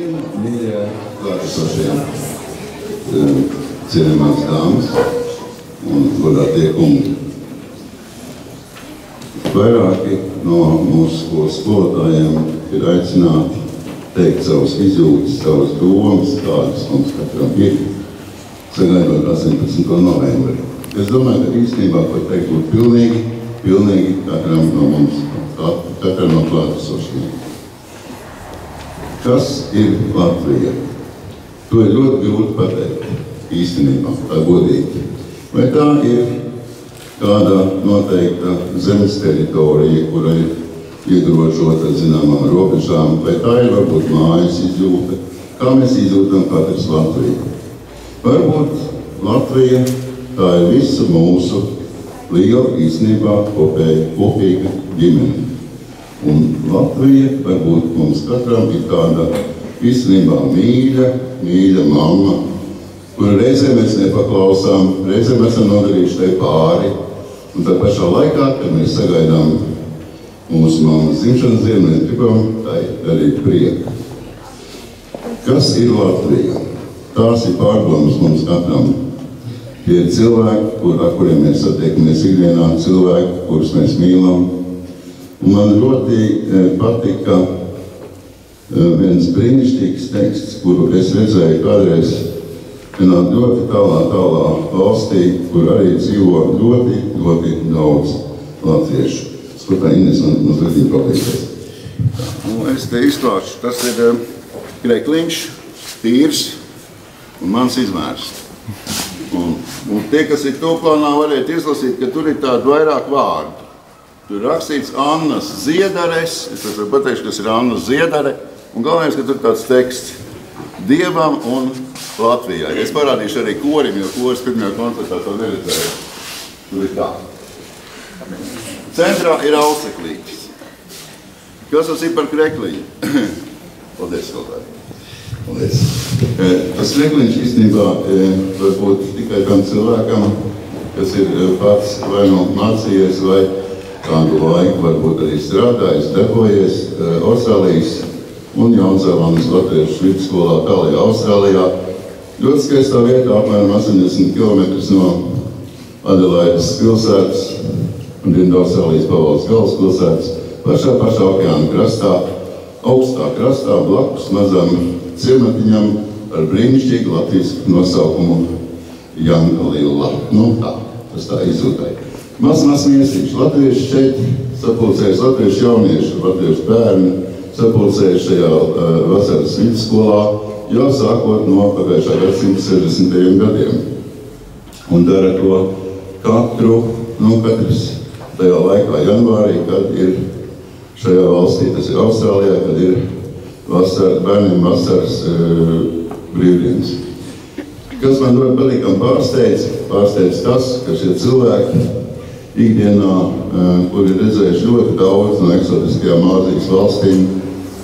Labdien, mīļie klātesošie, cienījamās dāmas un godātie kungi. Vairāki no mūsu skolotājiem ir aicināti teikt savus izjūtas, savas domas, kādas mums katram ir, sagaidot 18. novembri. Es domāju, ka īstenībā, var teikt, būtu pilnīgi katram no mums, katram no klātesošiem. Kas ir Latvija? To ir ļoti grūti pateikt, īstenībā, tā godīgi. Vai tā ir kāda noteikta zemes teritorija, kura ir iegrožota zināmām robežām, vai tā ir varbūt mājas izjūta, kā mēs izjūtam katrs Latviju? Varbūt Latvija tā ir visa mūsu liela īstenībā kopīga ģimene. Un Latvija varbūt mums katram ir tāda īstenībā mīļa mamma, kura reizē mēs nepaklausām, reizē mēs esam nodarījuši tai pāri. Un tā pašā laikā, kad mēs sagaidām mūsu mammas dzimšanas dienu, mēs gribam tai darīt prieku. Kas ir Latvija? Tās ir pārdomas mums katram. Tie ir cilvēki, ar kuriem mēs satiekamies ikdienā, cilvēki, kurus mēs mīlam. Un man ļoti patika viens brīnišķīgs teksts, kuru es redzēju kādreiz vienā ļoti tālā valstī, kur arī dzīvo ļoti daudz latviešu. Skatā Ines mums līdzīgi palīdzēs. Es te izklāšu, tas ir krekliņš, tīrs un mans izmērs. Un tie, kas ir tūplānā, varētu izlasīt, ka tur ir tādi vairāk vārdu. Tur rakstīts Annas Ziedares, es varu pateikt, kas ir Annas Ziedare, un galvenais, ka tur tāds teksts Dievam un Latvijai. Es parādīšu arī korim, jo koris pirmajā koncertā to neredzēju. Tur ir tā. Centrā ir auseklītis. Kas tas ir par krekliņu? Paldies, skoltāji. Paldies. Tas krekliņš īstenībā varbūt tikai tam cilvēkam, kas ir pats vai no mācījies, vai kādu laiku varbūt arī strādājis, darbojies Austrālijas un Jaunzēlandes latviešu vidusskolā tālajā Austrālijā. Ļoti skaistā vietā, apmēram 80 km no Adelaides pilsētas un Dienvidaustrālijas pavalsts galvaspilsētas, pašā okeāna krastā, augstā krastā, blakus mazam ciematiņam ar brīnišķīgu latviešu nosaukumu Jankalilla. Nu tā, tas tā izjūtāja. Maz miesīši. Latvieši šeit sapulcējas, latvieši jaunieši, latvieši bērni sapulcējas šajā vasaras vidusskolā jau sākot no pagājušā gadsimta 60. gadiem. Un dara to katrs tajā laikā janvārī, kad ir šajā valstī, tas ir Austrālijā, kad ir bērniem vasaras brīvdienas. Kas man ļoti patīkam pārsteidz tas, ka šie cilvēki ikdienā, kur ir redzējuši ļoti daudz no eksotiskajām Āzijas valstīm,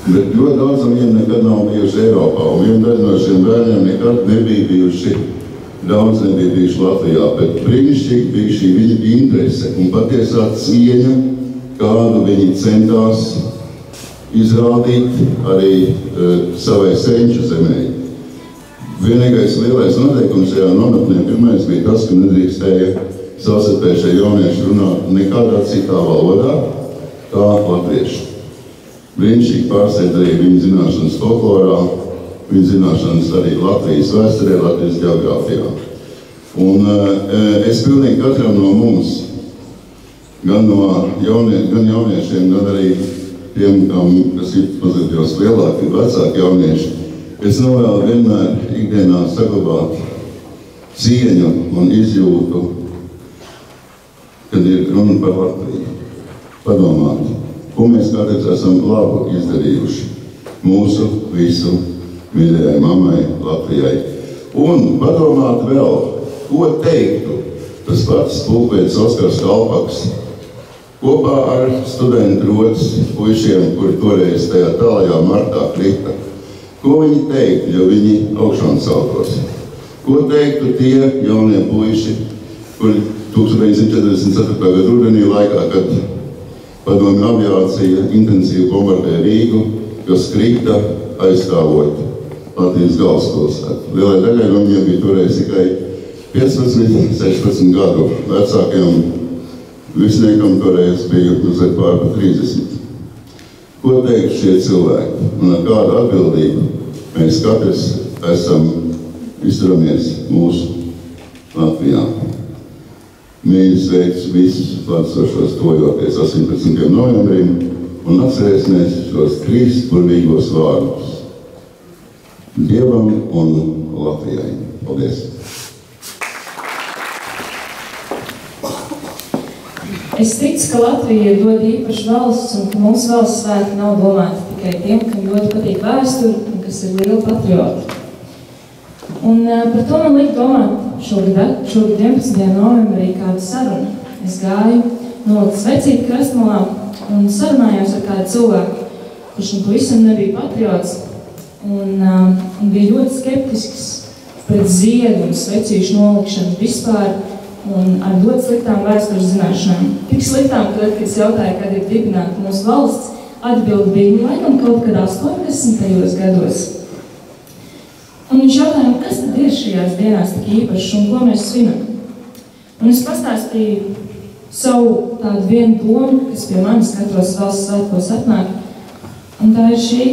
bet ļoti daudz no viņiem nekad nav bijuši Eiropā, un viena daļa no šiem bērniem nekad nebija bijuši Latvijā, bet brīnišķīgi bija šī viņa interese un patiesā cieņa, kādu viņi centās izrādīt arī savai senču zemē. Vienīgais lielais noteikums šajā nometnē pirmais bija tas, ka nedrīkstēja savstarpēji jaunieši runāt nekādā citā valodā, kā latvieši. Brīnišķīgi pārsteidz arī viņa zināšanas folklorā, viņa zināšanas arī Latvijas vēsturē, Latvijas geogrāfijā. Un es pilnīgi katram no mums, gan jauniešiem, gan arī tiem, kas ir mazliet jau lielāki, vecāki jaunieši, es novēlu vienmēr ikdienā saglabāt cieņu un izjūtu, kad ir runa par Latviju. Padomāt, ko mēs kādreiz esam labu izdarījuši mūsu visu mīļajai mammai Latvijai. Un padomāt vēl, ko teiktu tas pats pulkvedis Oskars Kalpaks kopā ar studentu rotas puišiem, kuri toreiz tajā tālajā martā krita. Ko viņi teiktu, ja viņi augšām celtos? Ko teiktu tie jaunie puiši, kuri 1944. gada rudenī laikā, kad padomju aviācija intensīvi bombardēja Rīgu, kas krita aizstāvot Latvijas galvaspilsētu. Lielai daļai no viņiem bija toreiz tikai 15, 16 gadu vecākiem. Visniekam toreiz bija pār pa 30. Ko teikt šie cilvēki? Un ar kādu atbildību mēs katrs izturamies mūsu Latvijā. Mīļi sveic visus klātsošos tojoties 18. novembrim un atcerēsimies šos 3 burvīgos vārdus. Dievam un Latvijai. Paldies! Es ticu, ka Latvija ir ļoti īpaša valsts un ka mūsu valsts svētki nav domāti tikai tiem, kam ļoti patīk vēsturi un kas ir lieli patrioti. Un par to man liek domāt šogad 11. novembrī kādu sarunu. Es gāju nolikt svecīti krastmalā un sarunājos ar kādu cilvēku, kurš pavisam nebija patriots un bija ļoti skeptisks pret ziedu un svecīšu nolikšanu vispār un ar ļoti sliktām vēstures zināšanām. Tik sliktām, ka, kad es jautāju, kad ir dibināta mūsu valsts, atbildi bija laikam kaut kad 80. gados. Un viņš jautāja, kas tad ir šajās dienās tik īpašs un ko mēs svinam? Un es pastāstīju savu tādu vienu domu, kas pie manis katros valsts svētkos atnāk. Un tā ir šī,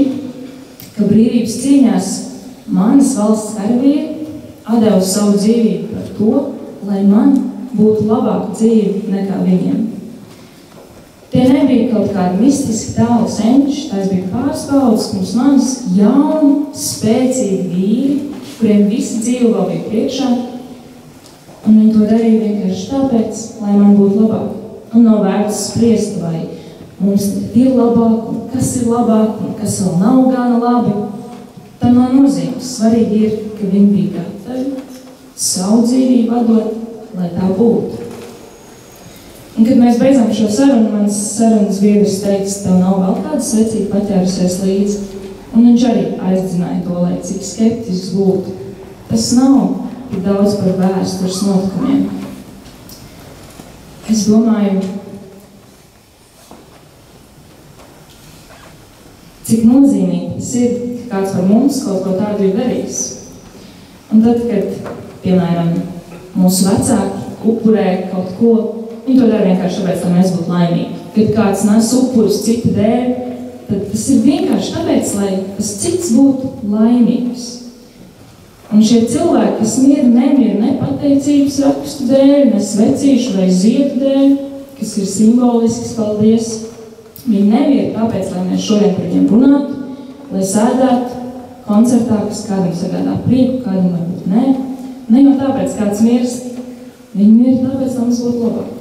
ka brīvības cīņās manas valsts karavīri atdeva savu dzīvību par to, lai man būtu labāka dzīve nekā viņiem. Tie nebija kaut kādi mistiski tālu senči, tās bija pāris paudzes pirms manis jauni, spēcīgi vīri, kuriem visa dzīve vēl bija priekšā, un viņi to darīja vienkārši tāpēc, lai man būtu labāk. Un nav vērts spriest, vai mums ir labāk, un kas ir labāk, un kas vēl nav gana labi. Tam nav nozīmes. Svarīgi ir, ka viņi bija gatavi savu dzīvību atdot, lai tā būtu. Un, kad mēs beidzām šo sarunu, mans sarunas biedrs teica, tev nav vēl kāda svecība paķērusies līdzi. Un viņš arī aizdzināja to, lai cik skeptisks būtu. Tas nav tik daudz par vēstures notikumiem. Es domāju, cik nozīmīgi tas ir, ka kāds par mums kaut ko tādu ir darījis. Un tad, kad, piemēram, mūsu vecāki upurē kaut ko, viņi to dara vienkārši tāpēc, lai mēs būtu laimīgi. Kad kāds nes upurus citu dēļ, tad tas ir vienkārši tāpēc, lai tas cits būtu laimīgs. Un šie cilvēki, kas nemira ne pateicības rakstu dēļ, ne svecīšu vai ziedu dēļ, kas ir simbolisks, paldies, viņi nemira tāpēc, lai mēs šodien par viņiem runātu, lai sēdētu koncertā, kas kādam sagādā prieku, kādam varbūt nē. Ne jau tāpēc kāds mirst, viņi mir tāpēc, lai mums būtu labāk.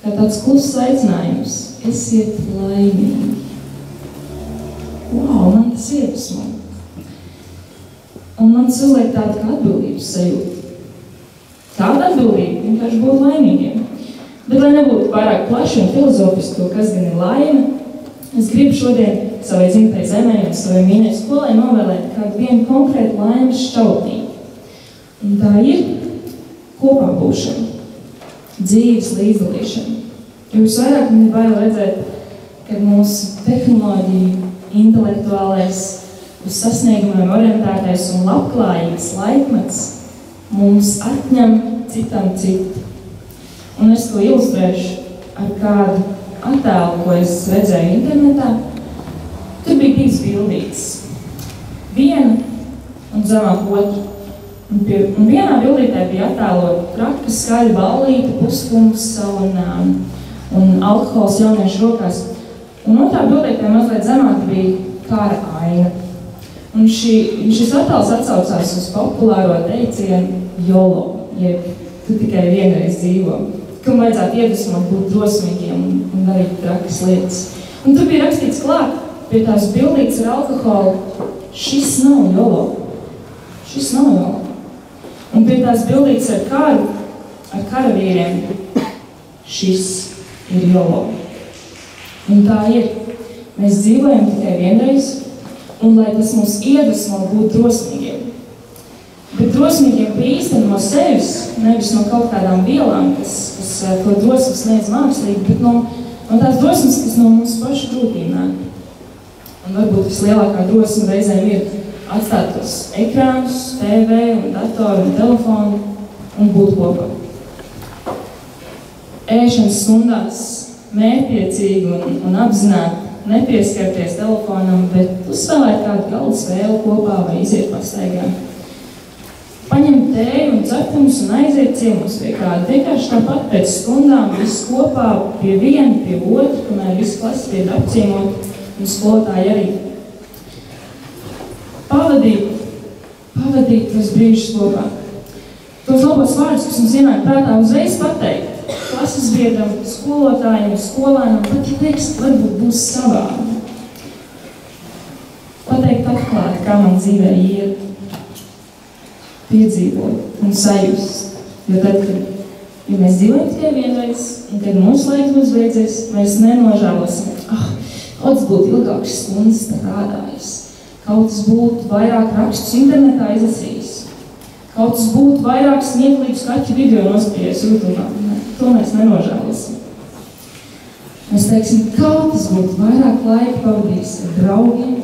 Kā tāds kluss aicinājums, esiet laimīgi. Wow, man tas iedvesmo. Un man tas uzliek tādu kā atbildības sajūtu. Tāda atbildība vienkārši būt laimīgiem. Bet, lai nebūtu pārāk plaši un filozofiski to, kas gan ir laime, es gribu šodien savai dzimtai zemē un savai mīļai skolai novēlēt kādu vienu konkrētu laimes šķautnību. Un tā ir kopā būšana, dzīves līdzdalīšana. Jo visvairāk man ir bail redzēt, kad mūsu tehnoloģija, intelektuālais, uz sasniegumiem orientētais un labklājības laikmets mums atņem citam citu. Un es to ilustrēšu ar kādu attēlu, ko es redzēju internetā. Tur bija 2 bildītes. Viena un zemāk otra. Un vienā bildītē bija attēlot traka, skaļa ballīte, puspunksa un alkohols jauniešu rokās. Un otrā bildītē mazliet zemāk bija kara aina. Un šis attēls atsaucās uz populāro teicienu YOLO, jeb tu tikai vienreiz dzīvo, kam vajadzētu iedvesmot būt drosmīgiem un darīt trakas lietas. Un tur bija rakstīts klāt pie tās bildītes ar alkoholu, šis nav YOLO. Šis nav YOLO. Un pie tās bildītes ar karavīriem, šis ir YOLO. Un tā ir. Mēs dzīvojam tikai vienreiz, un lai tas mūs iedvesmo būt drosmīgiem. Bet drosmīgiem bija īstenībā no sevis, nevis no kaut kādām vielām, kas to drosmes sniedz mākslīgi, bet no tās drosmes, kas no mūsu pašu grūtīm nāk. Un varbūt vislielākā drosme reizēm ir atstāt tos ekrānus, TV un datoru un telefonu un būt kopā. Ēšanas stundās mērķiecīgi un apzināti nepieskarties telefonam, bet uzspēlēt kādu galda spēli kopā vai iziet pastaigā. Paņemt tēju un cepumus un aiziet ciemos pie kāda. Vienkārši tāpat pēc stundām visi kopā pie viena, pie otra, kamēr visi klasi tiek apciemot un skolotāji arī. Pavadīt tos brīžus kopā. Tos labos vārdus, kas mums ienāk prātā, uzreiz pateikt. Klases biedram, skolotājiem, skolēnam, pat ja teiks, varbūt būs savādi. Pateikt atklāt, kā man dzīvē iet, piedzīvot un sajust. Jo tad, kad mēs dzīvojam tikai vienreiz, un kad mūsu laiks būs beidzies, mēs nenožēlosim. Kaut būtu ilgākas stundas strādājis, kaut būtu vairāk rakstus internetā izlasījis, kaut būtu vairāk smieklīgus kaķu video noskatījies YouTube. To mēs nenožēlosim. Mēs teiksim, kaut tas būtu vairāk laika pavadījis ar draugiem,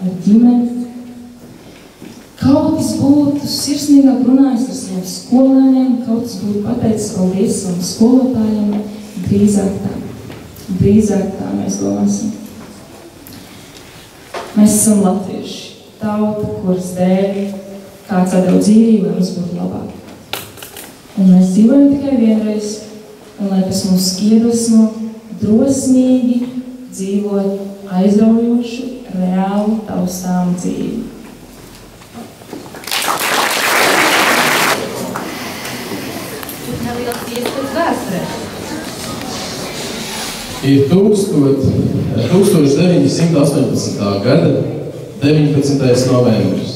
ar ģimeni. Kaut tas būtu sirsnīgāk runājis ar saviem skolēniem, kaut tas būtu pateicis paldies savam skolotājiem. Drīzāk tā mēs domāsim. Mēs esam latvieši, tauta, kuras dēļ kāds atdeva dzīvību, lai mums būtu labāk. Un mēs dzīvojam tikai vienreiz, un lai tas mums iedvesmo drosmīgi dzīvot aizraujošu, reālu, taustāmu dzīvi. Neliels ieskats vēsturē. Ir 1918. gada 19. novembris.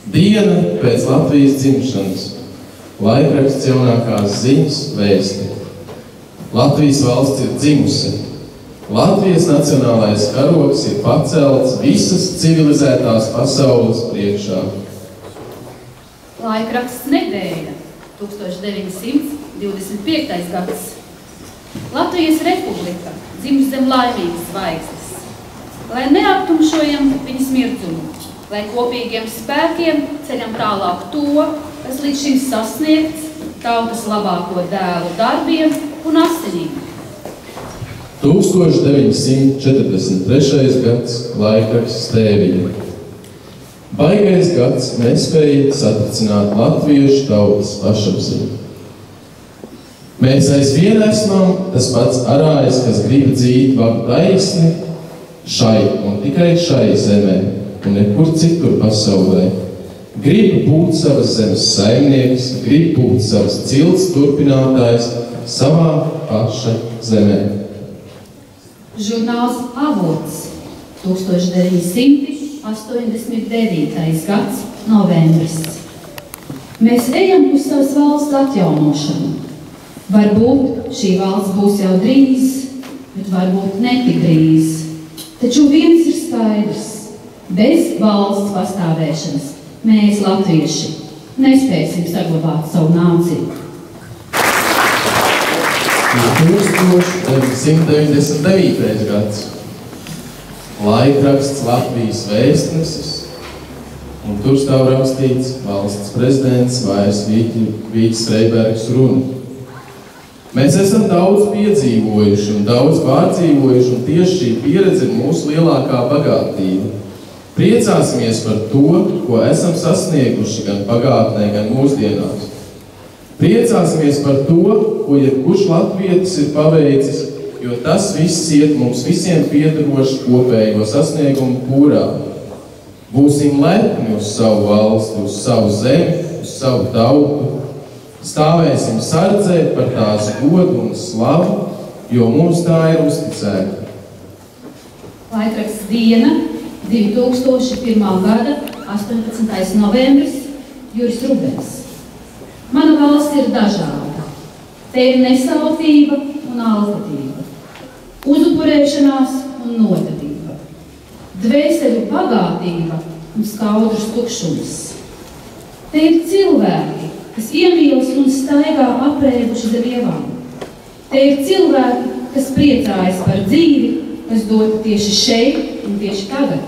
Diena pēc Latvijas dzimšanas. Laikraksts jaunākās ziņas vēsti. Latvijas valsts ir dzimusi. Latvijas nacionālais karogs ir pacelts visas civilizētās pasaules priekšā. Laikraksts Nedēļa, 1925. gads. Latvijas republika dzimusi zem laimīgas zvaigznes. Lai neaptumšojam viņas mirdzumu, lai kopīgiem spēkiem ceļam tālāk to, kas līdz šim sasniegts tautas labāko dēlu darbiem un asinīm. 1943. gads, laikraksts Tēviņa. Baigais gads nespēja satricināt latviešu tautas pašapziņu. Mēs aizvien esam tas pats arājs, kas grib dzīt vagu taisni šai un tikai šai zemē un nekur citur pasaulē. Grib būt savas zemes saimnieks, grib būt savas cilts turpinātājs savā paša zemē. Žurnāls Avots, 1989. gads, novembris. Mēs ejam uz savas valsts atjaunošanu. Varbūt šī valsts būs jau drīz, bet varbūt netik drīz. Taču viens ir skaidrs. Bez valsts pastāvēšanas mēs, latvieši, nespēsim saglabāt savu nāciju. 1999. gads. Laikraksts Latvijas vēstnesis, un tur stāv rakstīts valsts prezidents Vairs Vīķis Freibergs runa. Mēs esam daudz piedzīvojuši un daudz pārdzīvojuši, un tieši šī pieredze ir mūsu lielākā bagātība. Priecāsimies par to, ko esam sasnieguši gan pagātnē, gan mūsdienās. Priecāsimies par to, ko jebkurš latvietis ir paveicis, jo tas viss iet mums visiem piederoši kopējo sasniegumu kūrā. Būsim lepni uz savu valsti, uz savu zemi, uz savu tautu. Stāvēsim sardzē par tās godu un slavu, jo mums tā ir uzticēta. Laikraksts Diena, 2001. gada 18. novembris, Juris Rubens. Mana valsts ir dažāda. Te ir nesautība un alkatība, uzupurēšanās un nodevība, dvēseļu bagātība un skaudrs tukšums. Te ir cilvēki, kas iemīlas un staigā aprēbuši zem ievām. Te ir cilvēki, kas priecājas par dzīvi, kas dod tieši šeit un tieši tagad.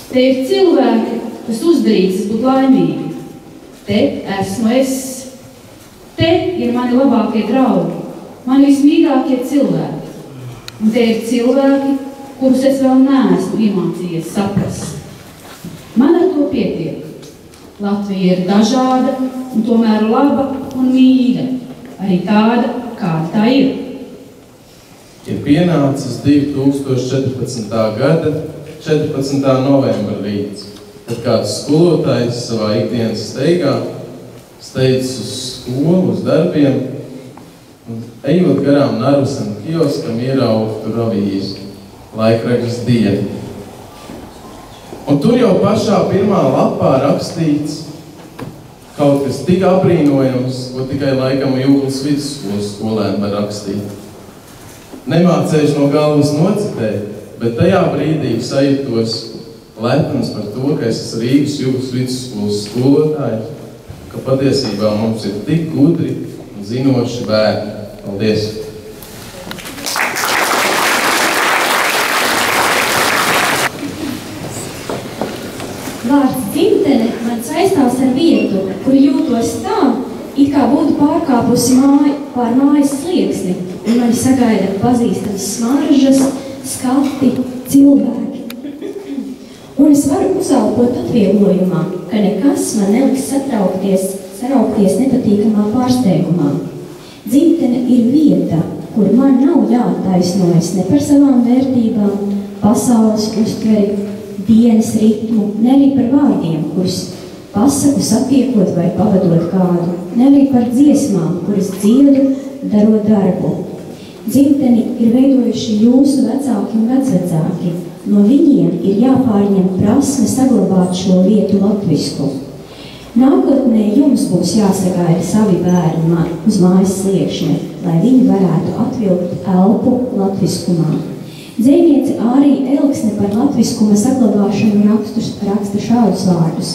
Te Te ir cilvēki, kas uzdrīkstas būt laimīgi. Te esmu es. Te ir mani labākie draugi, mani vismīļākie cilvēki. Un te ir cilvēki, kurus es vēl neesmu iemācījies saprast. Man ar to pietiek. Latvija ir dažāda un tomēr laba un mīļa. Arī tāda, kāda tā ir. Ir pienācis 2014. gada 14. novembra rīts, kad kāds skolotājs savā ikdienas steigā steidzas uz skolu, uz darbiem, un ejot garām Narvasam kioskam ierauga tur avīzi, laikraksts Diena. Un tur jau pašā pirmā lapā rakstīts kaut kas tik aprīnojams, ko tikai laikam Jūglas vidusskolas skolēni var rakstīt. Nemācējuši no galvas nocitēt, bet tajā brīdī sajūtos lepns par to, ka es esmu Rīgas Jūglas vidusskolas skolotājs, ka patiesībā mums ir tik gudri un zinoši bērni. Paldies! Vārds dzimtene man saistās ar vietu, kur jūtos tā, it kā būtu pārkāpusi pār mājas slieksni, un mani sagaida pazīstams smaržas, skati, cilvēki. Un es varu uzelpot atvieglojumā, ka nekas man neliks saraukties nepatīkamā pārsteigumā. Dzimtene ir vieta, kur man nav jātaisnojas ne par savām vērtībām, pasaules uztveri, dienas ritmu, ne arī par vārdiem, kurus pasaku satiekot vai pavadot kādu, ne arī par dziesmām, kuras dziedu, darot darbu. Dzimteni ir veidojuši jūsu vecāki un vecvecāki. No viņiem ir jāpārņem prasme saglabāt šo vietu latvisku. Nākotnē jums būs jāsagaida savi bērni uz mājas sliekšņa, lai viņi varētu atvilkt elpu latviskumā. Dzejniece Ārija Elksne par latviskuma saglabāšanu raksta šādus vārdus.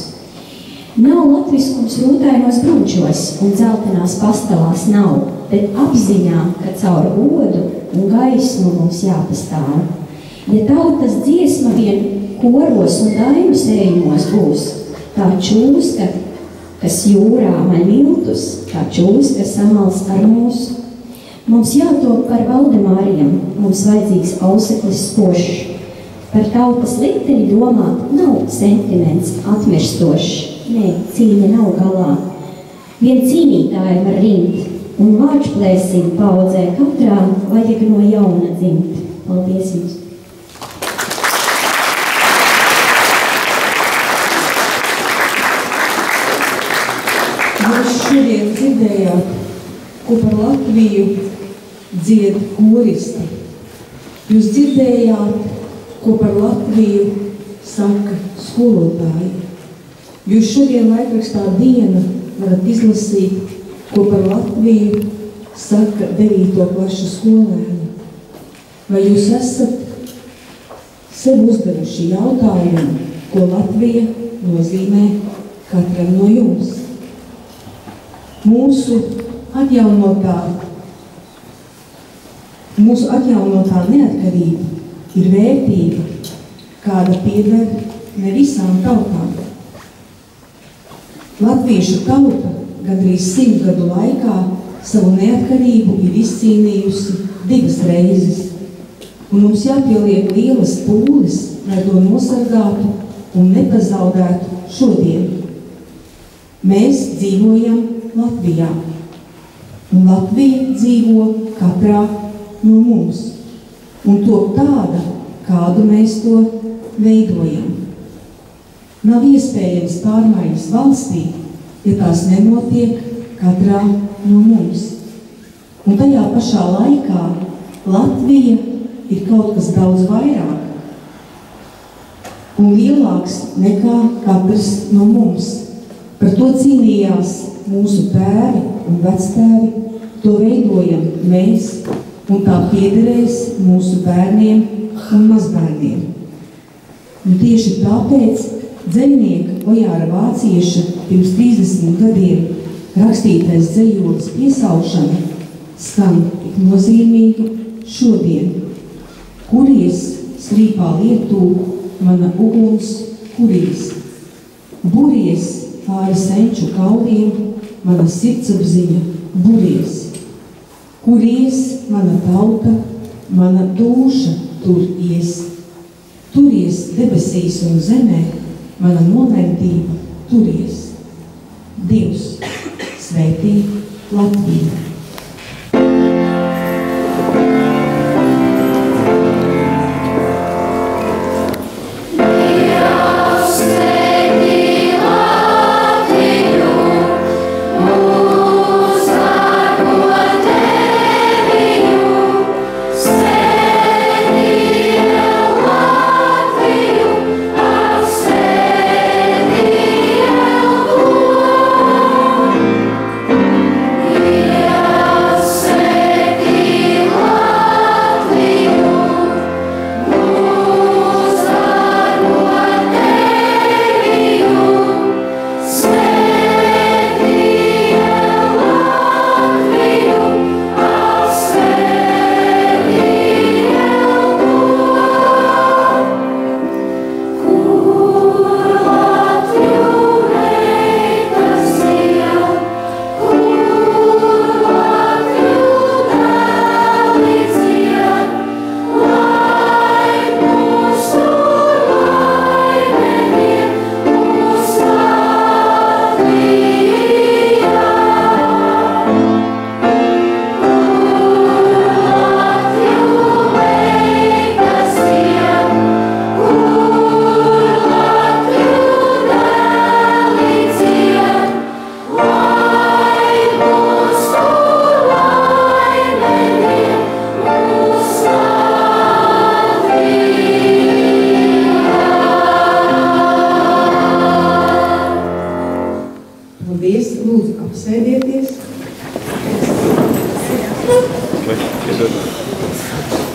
Nav latviskums rūtainos bruņčos un dzeltenās pastalās nav, bet apziņā, ka caur godu un gaismu mums jāpastāv. Ja tautas dziesma vien koros un dainu sējumos būs, tā čūska, kas jūrā man miltus, tā čūska samals ar mūsu. Mums jātop par Valdemāriem, mums vajadzīgs auseklis spošs. Par tautas likteni domāt nav sentiments atmirstošs. Nē, cīņa nav galā. Vien cīnītājiem var rimt, un vārčplēsim paudzē katrā vajag no jauna dzimt. Paldies jums! Jūs šodien dzirdējāt, ko par Latviju dzied koristi. Jūs dzirdējāt, ko par Latviju saka skolotāji. Jūs šodien laikrakstā Diena varat izlasīt, ko par Latviju saka 9. klašu skolēni. Vai jūs esat sev uzdevuši jautājumu, ko Latvija nozīmē katram no jums? Mūsu atjaunotā neatkarība ir vērtība, kāda pieder ne visām tautām. Latviešu tauta gandrīz 100 gadu laikā savu neatkarību ir izcīnījusi 2 reizes, un mums jāpieliek lielas pūles, lai to nosargātu un nepazaudētu šodien. Mēs dzīvojam Latvijā, un Latvija dzīvo katrā no mums, un top tāda, kādu mēs to veidojam. Nav iespējams pārmaiņas valstī, ja tās nenotiek katrā no mums. Un tajā pašā laikā Latvija ir kaut kas daudz vairāk un lielāks nekā katrs no mums. Par to cīnījās mūsu tēvi un vectēvi, to veidojam mēs, un tā piederēs mūsu bērniem un mazbērniem. Un tieši tāpēc dzejnieka Ojāra Vācieša pirms 30 gadiem rakstītais dzejolis Piesaušana skan tik nozīmīgi šodien. Kuries strīpā lietu, mana uguns, kuries. Buries pāri senču kauliem, mana sirdsapziņa, buries. Kuries mana tauta, mana dūša tur ies. Turies debesīs un zemē, mana nolemtība turies. Dievs svētī Latviju.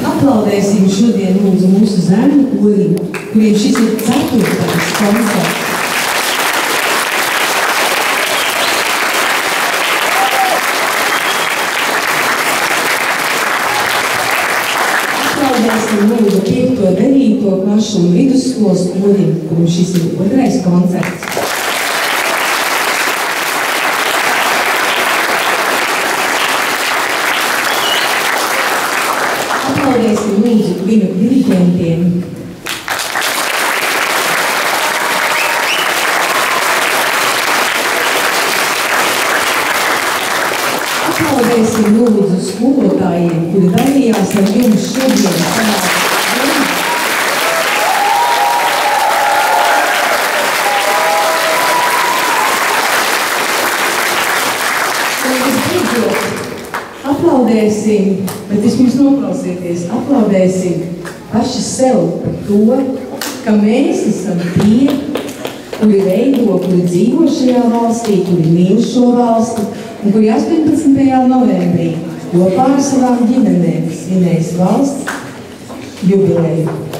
Aplaudēsim šodien lūdzu mūsu zēnu korim, kuriem šis ir 4. koncerts. Aplaudēsim lūdzu 5., 9. klašu un vidusskolas korim, kuriem šis ir 2. koncerts. Aplaudēsim lūdzu viņu diriģentiem. Aplaudēsim lūdzu skolotājiem, kuri dalījās ar jums šodien savā dienā. Aplaudēsim, bet vispirms noklausieties, aplaudēsim paši sev par to, ka mēs esam tie, kuri veido, kuri dzīvo šajā valstī, kuri mīl šo valsti un kuri 18. novembrī kopā ar savām ģimenēm svinēs valsts jubileju.